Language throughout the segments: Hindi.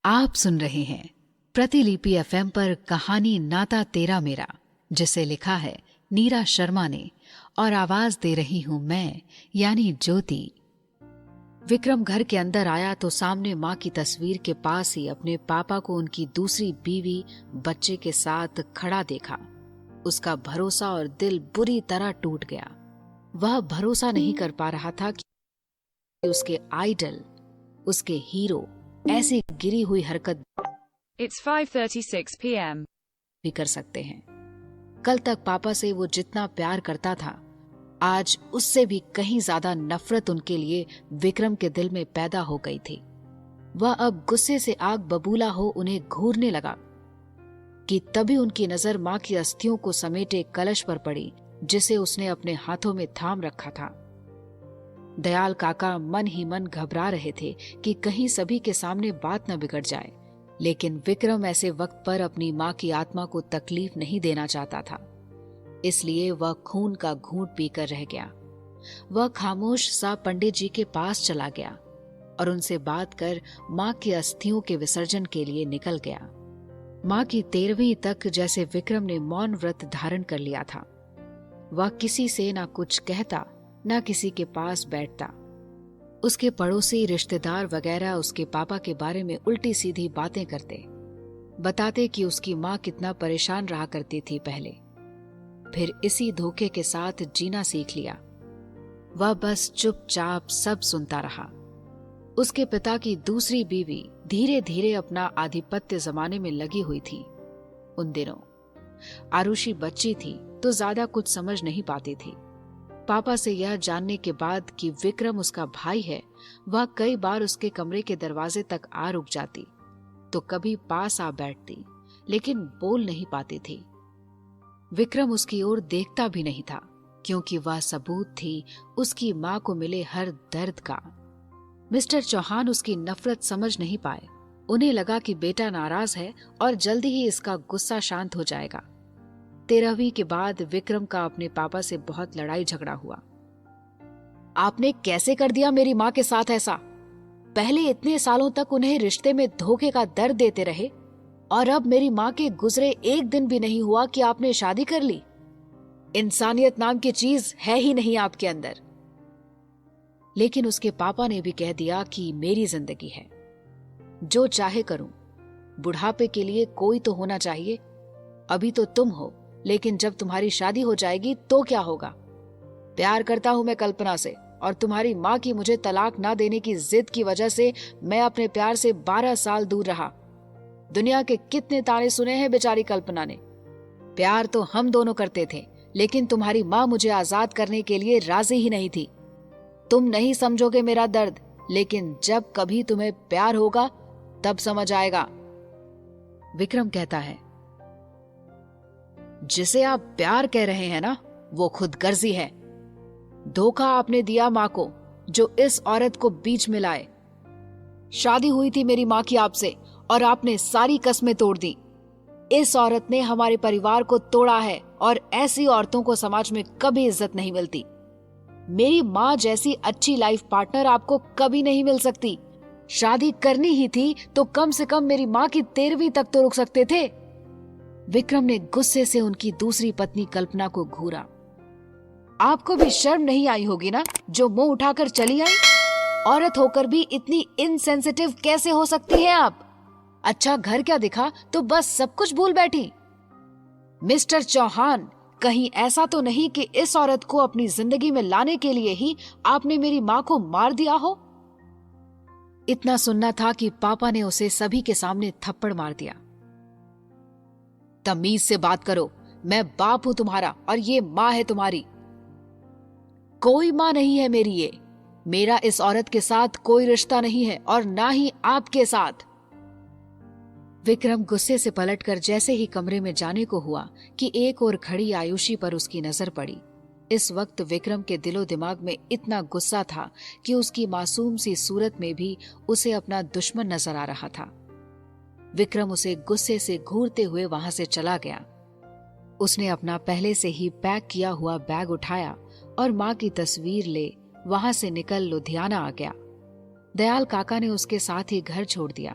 आप सुन रहे हैं प्रतिलिपि एफएम पर कहानी नाता तेरा मेरा, जिसे लिखा है नीरा शर्मा ने और आवाज दे रही हूं मैं यानी ज्योति। विक्रम घर के अंदर आया तो सामने माँ की तस्वीर के पास ही अपने पापा को उनकी दूसरी बीवी बच्चे के साथ खड़ा देखा। उसका भरोसा और दिल बुरी तरह टूट गया। वह भरोसा नहीं कर पा रहा था कि उसके आइडल, उसके हीरो ऐसी गिरी हुई हरकत It's 5:36 p.m. भी कर सकते हैं। कल तक पापा से वो जितना प्यार करता था, आज उससे भी कहीं ज्यादा नफरत उनके लिए विक्रम के दिल में पैदा हो गई थी। वह अब गुस्से से आग बबूला हो उन्हें घूरने लगा कि तभी उनकी नजर माँ की अस्थियों को समेटे कलश पर पड़ी, जिसे उसने अपने हाथों में थाम रखा था। दयाल काका मन ही मन घबरा रहे थे कि कहीं सभी के सामने बात न बिगड़ जाए, लेकिन विक्रम ऐसे वक्त पर अपनी माँ की आत्मा को तकलीफ नहीं देना चाहता था। इसलिए वह खून का घूंट पीकर रह गया। वह खामोश सा पंडित जी के पास चला गया और उनसे बात कर माँ की अस्थियों के विसर्जन के लिए निकल गया। माँ की 13वीं तक जैसे विक्रम ने मौन व्रत धारण कर लिया था। वह किसी से ना कुछ कहता, ना किसी के पास बैठता। उसके पड़ोसी, रिश्तेदार वगैरह उसके पापा के बारे में उल्टी सीधी बातें करते, बताते कि उसकी माँ कितना परेशान रहा करती थी पहले, फिर इसी धोखे के साथ जीना सीख लिया। वह बस चुपचाप सब सुनता रहा। उसके पिता की दूसरी बीवी धीरे धीरे अपना आधिपत्य जमाने में लगी हुई थी। उन दिनों आरुषि बच्ची थी तो ज्यादा कुछ समझ नहीं पाती थी। पापा से यह जानने के बाद कि विक्रम उसका भाई है, वह कई बार उसके कमरे के दरवाजे तक आ रुक जाती, तो कभी पास आ बैठती, लेकिन बोल नहीं पाती थी। विक्रम उसकी ओर देखता भी नहीं था, क्योंकि वह सबूत थी उसकी माँ को मिले हर दर्द का। मिस्टर चौहान उसकी नफरत समझ नहीं पाए। उन्हें लगा कि बेटा नाराज है और जल्दी ही इसका गुस्सा शांत हो जाएगा। 13वीं के बाद विक्रम का अपने पापा से बहुत लड़ाई झगड़ा हुआ। आपने कैसे कर दिया मेरी माँ के साथ ऐसा? पहले इतने सालों तक उन्हें रिश्ते में धोखे का दर्द देते रहे, और अब मेरी माँ के गुजरे एक दिन भी नहीं हुआ कि आपने शादी कर ली। इंसानियत नाम की चीज है ही नहीं आपके अंदर। लेकिन उसके पापा ने भी कह दिया कि मेरी जिंदगी है, जो चाहे करूं, बुढ़ापे के लिए कोई तो होना चाहिए। अभी तो तुम हो, लेकिन जब तुम्हारी शादी हो जाएगी तो क्या होगा? प्यार करता हूं मैं कल्पना से, और तुम्हारी माँ की मुझे तलाक ना देने की जिद की वजह से मैं अपने प्यार से 12 साल दूर रहा। दुनिया के कितने ताने सुने हैं बेचारी कल्पना ने। प्यार तो हम दोनों करते थे, लेकिन तुम्हारी माँ मुझे आजाद करने के लिए राजी ही नहीं थी। तुम नहीं समझोगे मेरा दर्द, लेकिन जब कभी तुम्हें प्यार होगा तब समझ आएगा। विक्रम कहता है, जिसे आप प्यार कह रहे हैं ना, वो खुद गर्जी है। धोखा आपने दिया माँ को, जो इस औरत को बीच में लाए। शादी हुई थी मेरी माँ की आपसे, और आपने सारी कस्में तोड़ दी। इस औरत ने हमारे परिवार को तोड़ा है, और ऐसी औरतों को समाज में कभी इज्जत नहीं मिलती। मेरी माँ जैसी अच्छी लाइफ पार्टनर आपको कभी नहीं मिल सकती। शादी करनी ही थी तो कम से कम मेरी माँ की 13वीं तक तो रुक सकते थे। विक्रम ने गुस्से से उनकी दूसरी पत्नी कल्पना को घूरा। आपको भी शर्म नहीं आई होगी ना, जो मुंह उठाकर चली आई? औरत होकर भी इतनी इनसेंसिटिव कैसे हो सकती हैं आप? अच्छा घर क्या दिखा तो बस सब कुछ भूल बैठी। मिस्टर चौहान, कहीं ऐसा तो नहीं कि इस औरत को अपनी जिंदगी में लाने के लिए ही आपने मेरी माँ को मार दिया हो? इतना सुनना था कि पापा ने उसे सभी के सामने थप्पड़ मार दिया। तमीज से बात करो, मैं बाप हूं तुम्हारा और ये माँ है तुम्हारी। कोई माँ नहीं है मेरी ये। मेरा इस औरत के साथ कोई रिश्ता नहीं है, और ना ही आपके साथ। विक्रम गुस्से से पलटकर जैसे ही कमरे में जाने को हुआ कि एक और खड़ी आयुषी पर उसकी नजर पड़ी। इस वक्त विक्रम के दिलो दिमाग में इतना गुस्सा था कि उसकी मासूम सी सूरत में भी उसे अपना दुश्मन नजर आ रहा था। विक्रम उसे गुस्से से घूरते हुए वहां से चला गया। उसने अपना पहले से ही पैक किया हुआ बैग उठाया और माँ की तस्वीर ले वहां से निकल लुधियाना आ गया। दयाल काका ने उसके साथ ही घर छोड़ दिया।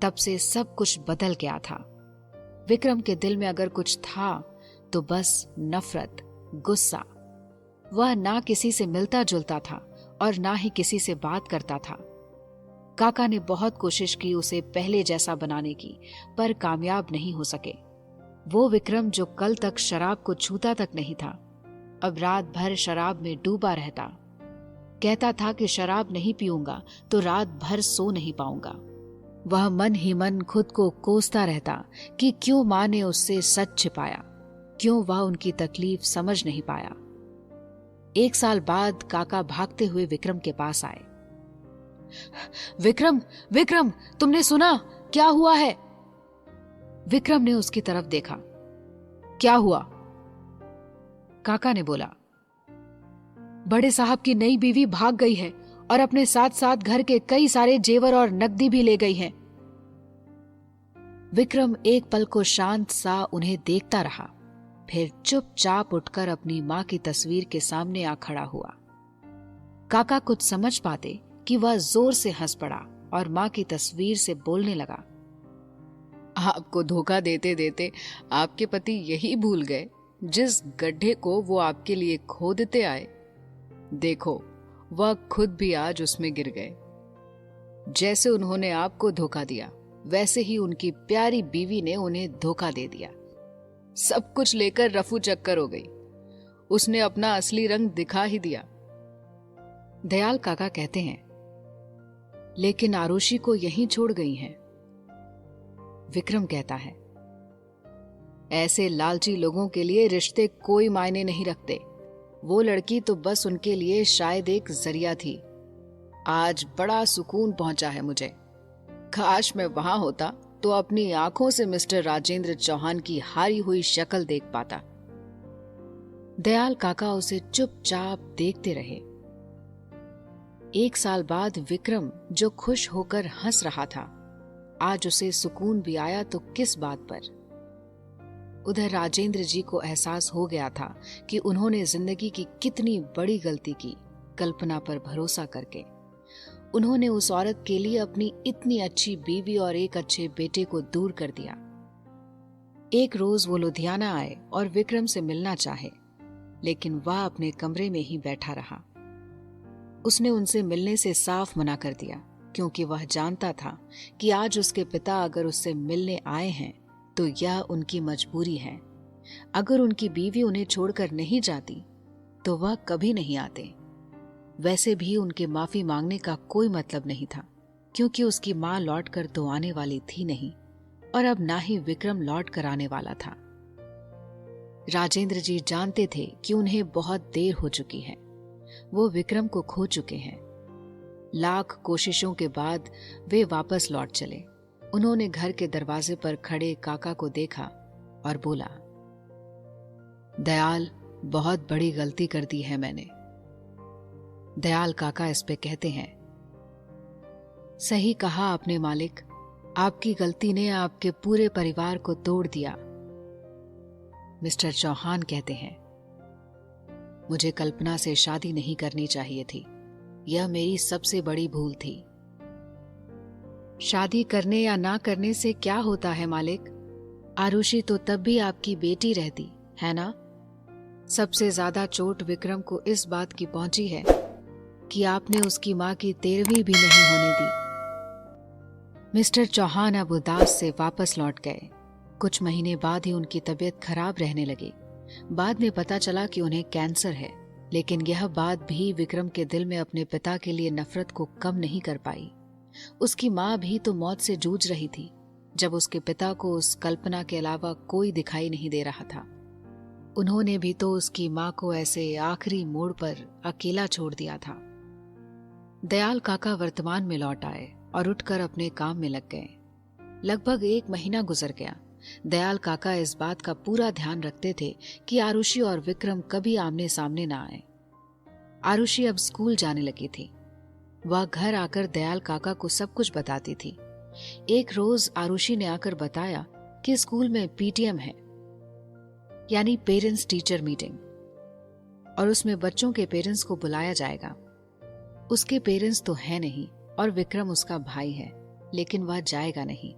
तब से सब कुछ बदल गया था। विक्रम के दिल में अगर कुछ था तो बस नफरत, गुस्सा। वह ना किसी से मिलता जुलता था और ना ही किसी से बात करता था। काका ने बहुत कोशिश की उसे पहले जैसा बनाने की, पर कामयाब नहीं हो सके। वो विक्रम जो कल तक शराब को छूता तक नहीं था, अब रात भर शराब में डूबा रहता। कहता था कि शराब नहीं पीऊंगा तो रात भर सो नहीं पाऊंगा। वह मन ही मन खुद को कोसता रहता कि क्यों मां ने उससे सच छिपाया, क्यों वह उनकी तकलीफ समझ नहीं पाया। 1 साल बाद काका भागते हुए विक्रम के पास आए। विक्रम, विक्रम, तुमने सुना? क्या हुआ है? विक्रम ने उसकी तरफ देखा। क्या हुआ? काका ने बोला, बड़े साहब की नई बीवी भाग गई है और अपने साथ साथ घर के कई सारे जेवर और नकदी भी ले गई है। विक्रम एक पल को शांत सा उन्हें देखता रहा, फिर चुपचाप उठकर अपनी मां की तस्वीर के सामने आ खड़ा हुआ। काका कुछ समझ पाते कि वह जोर से हंस पड़ा और मां की तस्वीर से बोलने लगा, आपको धोखा देते देते आपके पति यही भूल गए जिस गड्ढे को वो आपके लिए खोदते आए। देखो, वह खुद भी आज उसमें गिर गए। जैसे उन्होंने आपको धोखा दिया, वैसे ही उनकी प्यारी बीवी ने उन्हें धोखा दे दिया। सब कुछ लेकर रफू चक्कर हो गई। उसने अपना असली रंग दिखा ही दिया। दयाल काका कहते हैं, लेकिन आरुषि को यहीं छोड़ गई हैं। विक्रम कहता है, ऐसे लालची लोगों के लिए रिश्ते कोई मायने नहीं रखते। वो लड़की तो बस उनके लिए शायद एक जरिया थी। आज बड़ा सुकून पहुंचा है मुझे। काश मैं वहां होता तो अपनी आंखों से मिस्टर राजेंद्र चौहान की हारी हुई शक्ल देख पाता। दयाल काका उसे चुपचाप देखते रहे। 1 साल बाद विक्रम जो खुश होकर हंस रहा था, आज उसे सुकून भी आया तो किस बात पर। उधर राजेंद्र जी को एहसास हो गया था कि उन्होंने जिंदगी की कितनी बड़ी गलती की, कल्पना पर भरोसा करके। उन्होंने उस औरत के लिए अपनी इतनी अच्छी बीवी और एक अच्छे बेटे को दूर कर दिया। एक रोज वो लुधियाना आए और विक्रम से मिलना चाहे, लेकिन वह अपने कमरे में ही बैठा रहा। उसने उनसे मिलने से साफ मना कर दिया, क्योंकि वह जानता था कि आज उसके पिता अगर उससे मिलने आए हैं तो यह उनकी मजबूरी है। अगर उनकी बीवी उन्हें छोड़कर नहीं जाती तो वह कभी नहीं आते। वैसे भी उनके माफी मांगने का कोई मतलब नहीं था, क्योंकि उसकी मां लौट कर तो आने वाली थी नहीं, और अब ना ही विक्रम लौट कर आने वाला था। राजेंद्र जी जानते थे कि उन्हें बहुत देर हो चुकी है। वो विक्रम को खो चुके हैं। लाख कोशिशों के बाद वे वापस लौट चले। उन्होंने घर के दरवाजे पर खड़े काका को देखा और बोला, दयाल, बहुत बड़ी गलती कर दी है मैंने। दयाल काका इस पे कहते हैं, सही कहा आपने मालिक, आपकी गलती ने आपके पूरे परिवार को तोड़ दिया। मिस्टर चौहान कहते हैं, मुझे कल्पना से शादी नहीं करनी चाहिए थी। यह मेरी सबसे बड़ी भूल थी। शादी करने या ना करने से क्या होता है मालिक? आरुषि तो तब भी आपकी बेटी रहती है ना? सबसे ज्यादा चोट विक्रम को इस बात की पहुंची है कि आपने उसकी मां की 13वीं भी नहीं होने दी। मिस्टर चौहान अब उदास से वापस लौट गए। कुछ महीने बाद ही उनकी तबीयत खराब रहने लगी। बाद में पता चला कि उन्हें कैंसर है, लेकिन यह बात भी विक्रम के दिल में अपने पिता के लिए नफरत को कम नहीं कर पाई। उसकी मां भी तो मौत से जूझ रही थी, जब उसके पिता को उस कल्पना के अलावा कोई दिखाई नहीं दे रहा था। उन्होंने भी तो उसकी मां को ऐसे आखिरी मोड़ पर अकेला छोड़ दिया था। दयाल काका वर्तमान में लौट आए और उठकर अपने काम में लग गए। लगभग 1 महीना गुजर गया। दयाल काका इस बात का पूरा ध्यान रखते थे कि आरुषि और विक्रम कभी आमने सामने ना आए। आरुषि अब स्कूल जाने लगी थी। वह घर आकर दयाल काका को सब कुछ बताती थी। एक रोज आरुषि ने आकर बताया कि स्कूल में पीटीएम है, यानी पेरेंट्स टीचर मीटिंग, और उसमें बच्चों के पेरेंट्स को बुलाया जाएगा। उसके पेरेंट्स तो है नहीं और विक्रम उसका भाई है, लेकिन वह जाएगा नहीं।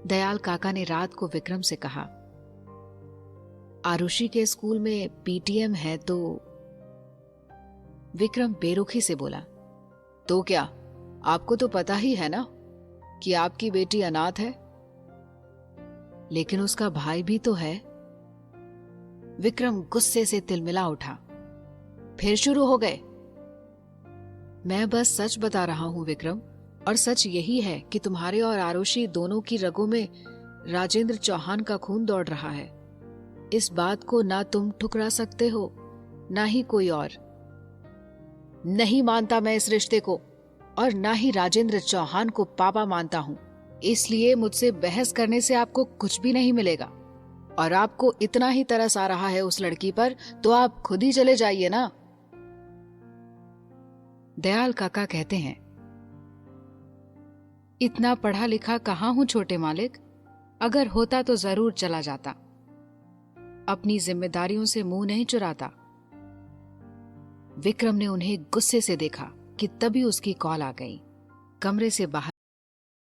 दयाल काका ने रात को विक्रम से कहा, आरुषि के स्कूल में पीटीएम है तो। विक्रम बेरुखी से बोला, तो क्या, आपको तो पता ही है ना कि आपकी बेटी अनाथ है। लेकिन उसका भाई भी तो है। विक्रम गुस्से से तिलमिला उठा। फिर शुरू हो गए। मैं बस सच बता रहा हूं विक्रम, और सच यही है कि तुम्हारे और आरुषि दोनों की रगों में राजेंद्र चौहान का खून दौड़ रहा है। इस बात को ना तुम ठुकरा सकते हो, ना ही कोई और। नहीं मानता मैं इस रिश्ते को, और ना ही राजेंद्र चौहान को पापा मानता हूं। इसलिए मुझसे बहस करने से आपको कुछ भी नहीं मिलेगा। और आपको इतना ही तरस आ रहा है उस लड़की पर, तो आप खुद ही चले जाइए ना। दयाल काका कहते हैं, इतना पढ़ा लिखा कहाँ हूं छोटे मालिक, अगर होता तो जरूर चला जाता। अपनी जिम्मेदारियों से मुंह नहीं चुराता। विक्रम ने उन्हें गुस्से से देखा कि तभी उसकी कॉल आ गई। कमरे से बाहर